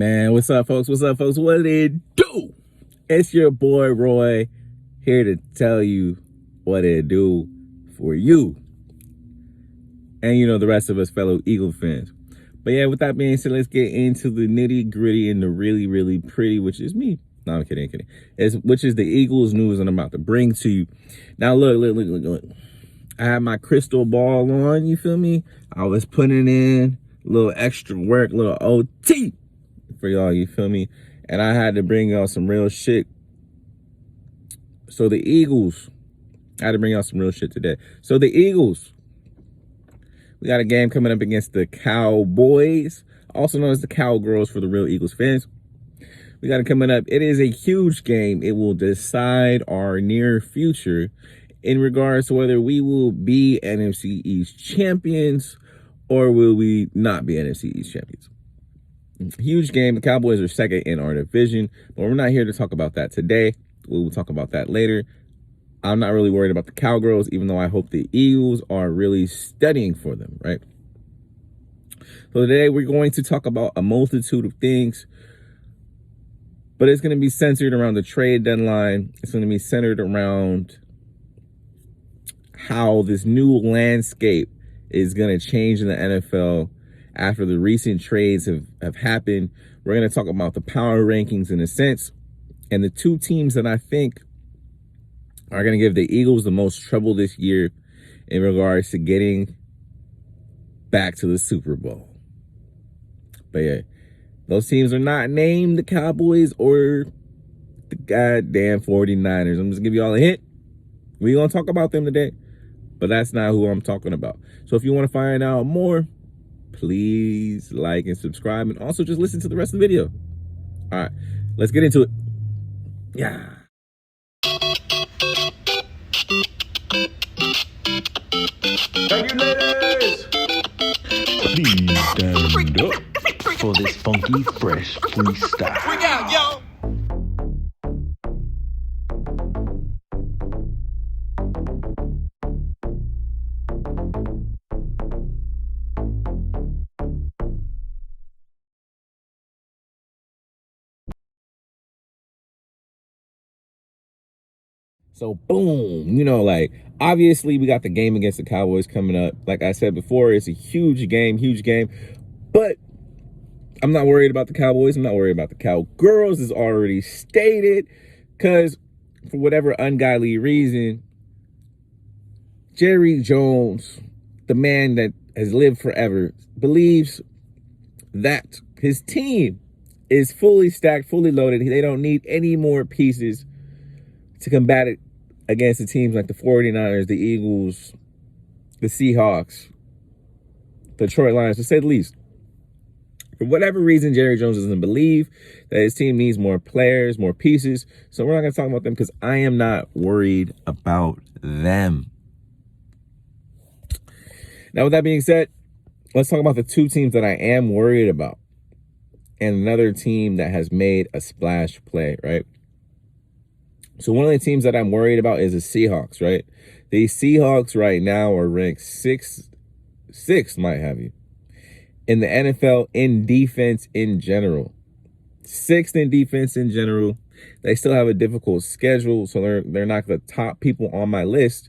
Man, what's up, folks? What's up, folks? What did it do? It's your boy, Roy, here to tell you what it do for you. And, the rest of us fellow Eagle fans. But yeah, with that being said, let's get into the nitty gritty and the really, really pretty, which is me. No, I'm kidding, which is the Eagles news I'm about to bring to you. Now, look. I have my crystal ball on, you feel me? I was putting in a little extra work, a little OT for y'all, you feel me? And I had to bring y'all some real shit. So the Eagles, I had to bring y'all some real shit today. So the Eagles, we got a game coming up against the Cowboys, also known as the Cowgirls for the real Eagles fans. We got it coming up. It is a huge game. It will decide our near future in regards to whether we will be NFC East champions or will we not be NFC East champions. Huge game. The Cowboys are second in our division, but we're not here to talk about that today. We will talk about that later. I'm not really worried about the Cowgirls, even though I hope the Eagles are really studying for them, right? So today we're going to talk about a multitude of things, but it's going to be centered around the trade deadline. It's going to be centered around how this new landscape is going to change in the NFL after the recent trades have happened. We're going to talk about the power rankings in a sense, and the two teams that I think are going to give the Eagles the most trouble this year in regards to getting back to the Super Bowl. But yeah, those teams are not named the Cowboys or the goddamn 49ers. I'm just giving you all a hint. We're going to talk about them today, but that's not who I'm talking about. So if you want to find out more, please like and subscribe, and also just listen to the rest of the video. All right, let's get into it. Yeah. Thank you, ladies. Please stand up for this funky, fresh freestyle. We out, yo. So boom, obviously we got the game against the Cowboys coming up. Like I said before, it's a huge game, but I'm not worried about the Cowboys. I'm not worried about the Cowgirls, as already stated, because for whatever ungodly reason, Jerry Jones, the man that has lived forever, believes that his team is fully stacked, fully loaded. They don't need any more pieces to combat it against the teams like the 49ers, the Eagles, the Seahawks, the Detroit Lions, to say the least. For whatever reason, Jerry Jones doesn't believe that his team needs more players, more pieces. So we're not going to talk about them because I am not worried about them. Now, with that being said, let's talk about the two teams that I am worried about and another team that has made a splash play, right? So one of the teams that I'm worried about is the Seahawks, right? The Seahawks right now are ranked sixth might have you, in the NFL in defense in general. Sixth in defense in general. They still have a difficult schedule, so they're not the top people on my list.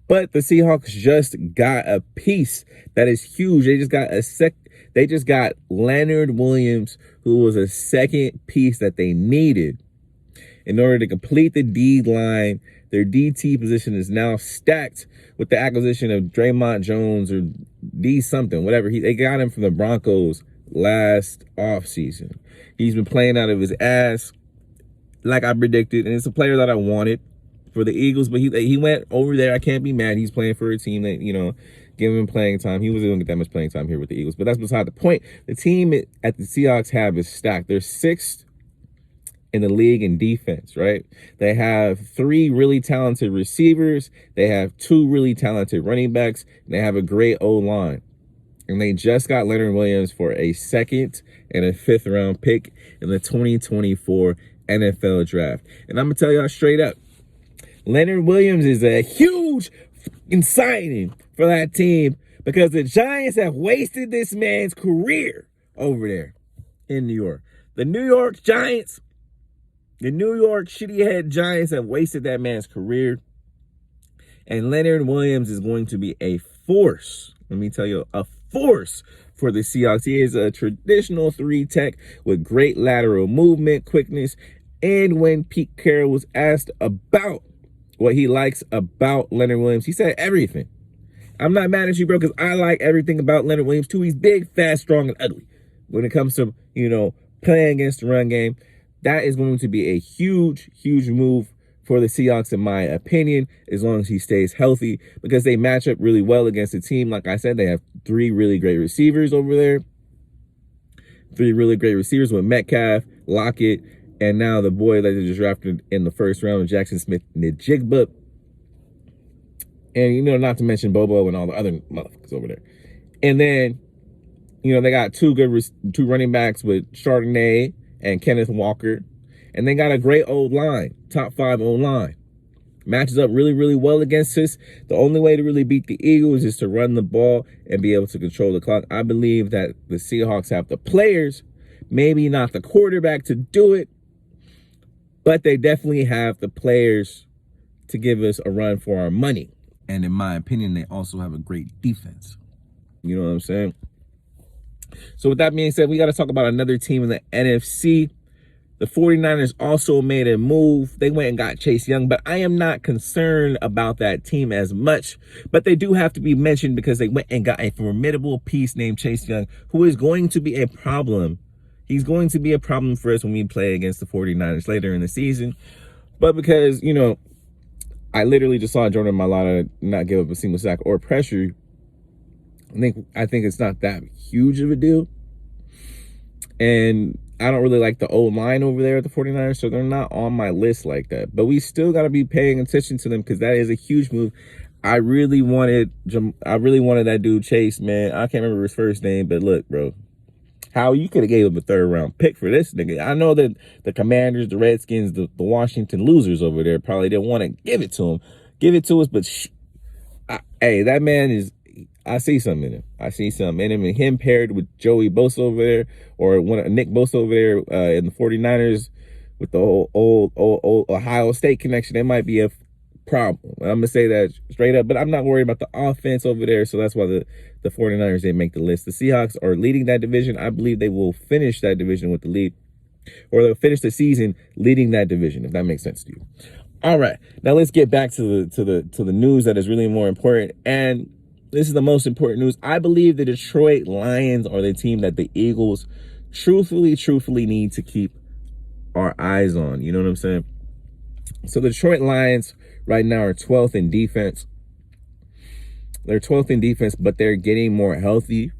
But the Seahawks just got a piece that is huge. They just got Leonard Williams, who was a second piece that they needed in order to complete the D line. Their DT position is now stacked with the acquisition of Draymond Jones or D something, whatever. They got him from the Broncos last offseason. He's been playing out of his ass like I predicted, and it's a player that I wanted for the Eagles, but he went over there. I can't be mad. He's playing for a team that, give him playing time. He wasn't going to get that much playing time here with the Eagles, but that's beside the point. The team at the Seahawks have is stacked. They're sixth in the league in defense, right? They have 3 really talented receivers. They have 2 really talented running backs. And they have a great O-line. And they just got Leonard Williams for a 2nd and a 5th round pick in the 2024 NFL draft. And I'm going to tell y'all straight up, Leonard Williams is a huge fucking signing for that team because the Giants have wasted this man's career over there in New York. The New York Giants, the New York shitty head Giants have wasted that man's career. And Leonard Williams is going to be a force. Let me tell you, a force for the Seahawks. He is a traditional 3 tech with great lateral movement, quickness. And when Pete Carroll was asked about what he likes about Leonard Williams, he said everything. I'm not mad at you, bro, because I like everything about Leonard Williams, too. He's big, fast, strong, and ugly. When it comes to, playing against the run game, that is going to be a huge, huge move for the Seahawks, in my opinion, as long as he stays healthy, because they match up really well against the team. Like I said, they have 3 really great receivers over there. 3 really great receivers with Metcalf, Lockett, and now the boy that they just drafted in the first round, Jackson Smith-Njigba. And, not to mention Bobo and all the other motherfuckers over there. And then, they got 2 running backs with Chardonnay and Kenneth Walker. And they got a great old line, top 5 old line. Matches up really, really well against us. The only way to really beat the Eagles is to run the ball and be able to control the clock. I believe that the Seahawks have the players, maybe not the quarterback to do it, but they definitely have the players to give us a run for our money. And in my opinion, they also have a great defense. You know what I'm saying? So with that being said, we got to talk about another team in the NFC. The 49ers also made a move. They went and got Chase Young, but I am not concerned about that team as much. But they do have to be mentioned because they went and got a formidable piece named Chase Young, who is going to be a problem. He's going to be a problem for us when we play against the 49ers later in the season. But because, I literally just saw Jordan Mailata not give up a single sack or pressure, I think it's not that huge of a deal. And I don't really like the old line over there at the 49ers, so they're not on my list like that. But we still got to be paying attention to them because that is a huge move. I really wanted that dude Chase, man. I can't remember his first name, but look, bro. How you could have gave him a 3rd round pick for this nigga. I know that the Commanders, the Redskins, the Washington losers over there probably didn't want to give it to him. Give it to us, but hey, that man is, I see something in him. I see something in him. And him paired with Joey Bosa over there, or Nick Bosa over there in the 49ers with the old Ohio State connection, it might be a problem. I'm going to say that straight up, but I'm not worried about the offense over there, so that's why the 49ers didn't make the list. The Seahawks are leading that division. I believe they will finish that division with the lead, or they'll finish the season leading that division, if that makes sense to you. All right, now let's get back to the news that is really more important, and this is the most important news. I believe the Detroit Lions are the team that the Eagles truthfully need to keep our eyes on. You know what I'm saying? So the Detroit Lions right now are 12th in defense. They're 12th in defense, but they're getting more healthy.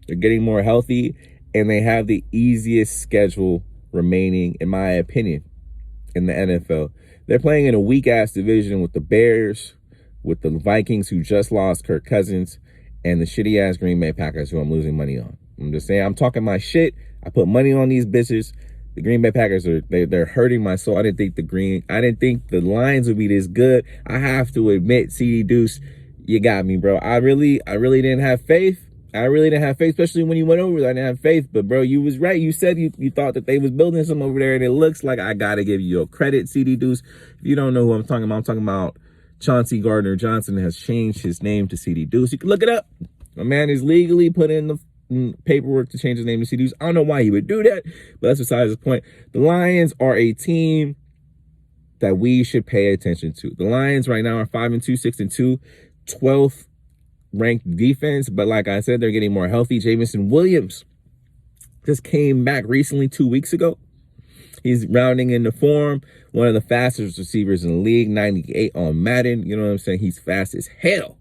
They're getting more healthy, and they have the easiest schedule remaining, in my opinion, in the NFL. They're playing in a weak-ass division with the Bears, with the Vikings, who just lost Kirk Cousins, and the shitty-ass Green Bay Packers, who I'm losing money on. I'm just saying, I'm talking my shit. I put money on these bitches. The Green Bay Packers they're hurting my soul. I didn't think the Lions would be this good. I have to admit, CD Deuce, you got me, bro. I really didn't have faith. Especially when you went over there. I didn't have faith. But, bro, you was right. You said you thought that they was building some over there, and it looks like I got to give you your credit, CD Deuce. If you don't know who I'm talking about Chauncey Gardner-Johnson has changed his name to CD Deuce. You can look it up. My man is legally put in the paperwork to change his name to CD Deuce. I don't know why he would do that, but that's besides the point. The Lions are a team that we should pay attention to. The Lions right now are 5-2, 6-2, 12th ranked defense, but like I said, they're getting more healthy. Jameson Williams just came back recently 2 weeks ago. He's rounding into form. One of the fastest receivers in the league, 98 on Madden. You know what I'm saying? He's fast as hell.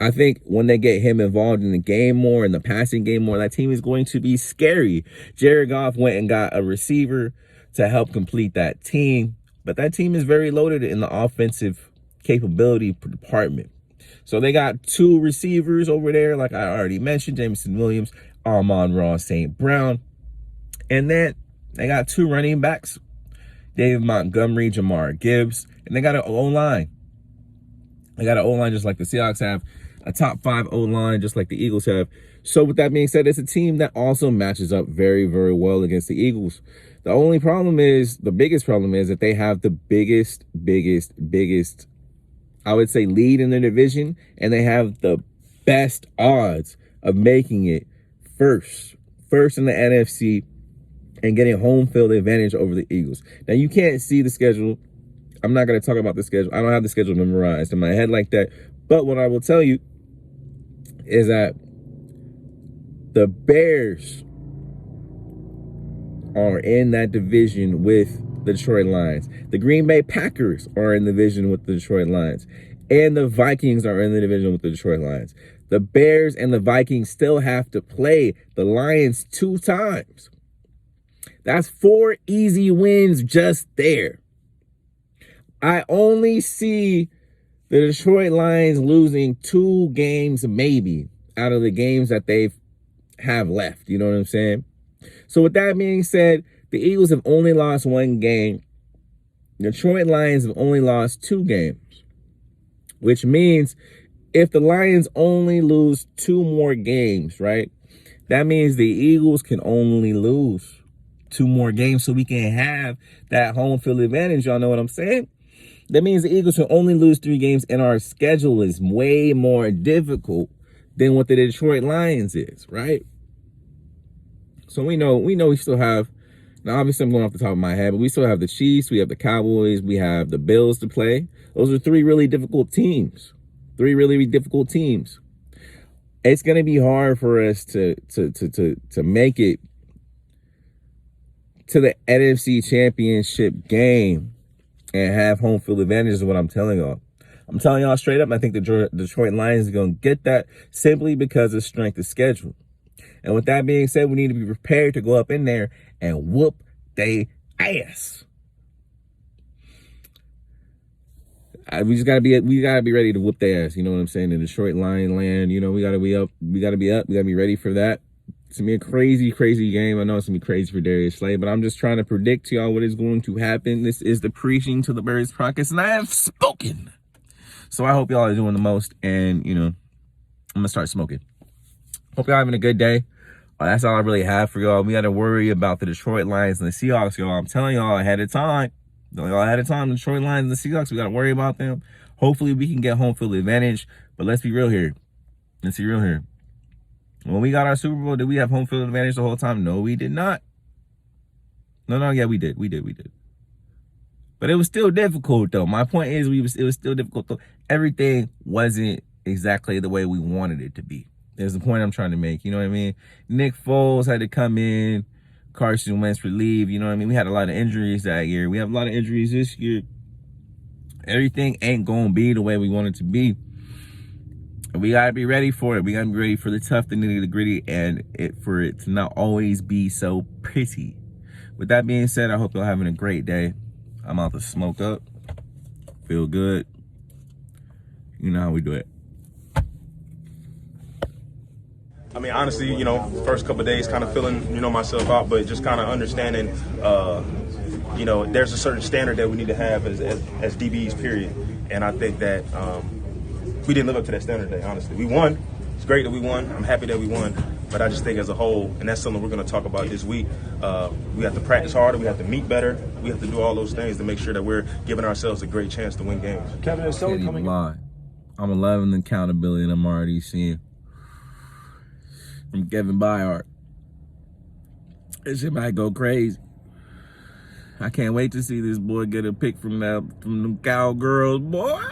I think when they get him involved in the game more, in the passing game more, that team is going to be scary. Jared Goff went and got a receiver to help complete that team, but that team is very loaded in the offensive capability department. So they got 2 receivers over there, like I already mentioned, Jameson Williams, Amon-Ra St. Brown. And then they got 2 running backs, David Montgomery, Jamar Gibbs, and they got an O-line. They got an O-line just like the Seahawks have, a top 5 O-line just like the Eagles have. So with that being said, it's a team that also matches up very, very well against the Eagles. The biggest problem is that they have the biggest, I would say, lead in their division, and they have the best odds of making it first in the NFC and getting home field advantage over the Eagles. Now, you can't see the schedule. I'm not going to talk about the schedule. I don't have the schedule memorized in my head like that. But what I will tell you is that the Bears are in that division with the Detroit Lions. The Green Bay Packers are in the division with the Detroit Lions. And the Vikings are in the division with the Detroit Lions. The Bears and the Vikings still have to play the Lions 2 times. That's 4 easy wins just there. I only see the Detroit Lions losing 2 games maybe out of the games that they have left. You know what I'm saying? So with that being said, the Eagles have only lost 1 game. The Detroit Lions have only lost 2 games, which means if the Lions only lose 2 more games, right, that means the Eagles can only lose 2 more games so we can have that home field advantage. Y'all know what I'm saying? That means the Eagles can only lose 3 games, and our schedule is way more difficult than what the Detroit Lions is, right? So we know we still have, now obviously I'm going off the top of my head, but we still have the Chiefs, we have the Cowboys, we have the Bills to play. Those are 3 really difficult teams. 3 really difficult teams. It's going to be hard for us to make it to the NFC Championship game and have home field advantage is what I'm telling y'all. I'm telling y'all straight up, I think the Detroit Lions are going to get that simply because of strength of schedule. And with that being said, we need to be prepared to go up in there and whoop they ass. We gotta be ready to whoop their ass. You know what I'm saying? In Detroit Lion land, you know, we gotta be up. We gotta be ready for that. It's gonna be a crazy, crazy game. I know it's gonna be crazy for Darius Slay, but I'm just trying to predict to y'all what is going to happen. This is the Preaching to the Birds podcast, and I have spoken. So I hope y'all are doing the most, and you know, I'm gonna start smoking. Hope y'all having a good day. That's all I really have for y'all. We got to worry about the Detroit Lions and the Seahawks, y'all. I'm telling y'all ahead of time. The Detroit Lions and the Seahawks, we got to worry about them. Hopefully, we can get home field advantage. But let's be real here. When we got our Super Bowl, did we have home field advantage the whole time? No, we did not. No, yeah, we did. But it was still difficult, though. My point is, it was still difficult, though. Everything wasn't exactly the way we wanted it to be. There's the point I'm trying to make. You know what I mean? Nick Foles had to come in. Carson Wentz relieved. You know what I mean? We had a lot of injuries that year. We have a lot of injuries this year. Everything ain't going to be the way we want it to be. And we got to be ready for it. We got to be ready for the tough, the nitty, the gritty, and for it to not always be so pretty. With that being said, I hope y'all having a great day. I'm out to smoke up. Feel good. You know how we do it. I mean, honestly, you know, first couple of days kind of feeling, you know, myself out, but just kind of understanding, you know, there's a certain standard that we need to have as DBs, period. And I think that we didn't live up to that standard today, honestly. We won. It's great that we won. I'm happy that we won. But I just think as a whole, and that's something we're going to talk about this week, we have to practice harder. We have to meet better. We have to do all those things to make sure that we're giving ourselves a great chance to win games. Kevin, is someone coming in? I'm loving the accountability that I'm already seeing from Kevin Byard. This shit might go crazy. I can't wait to see this boy get a pick from them cowgirls, boy.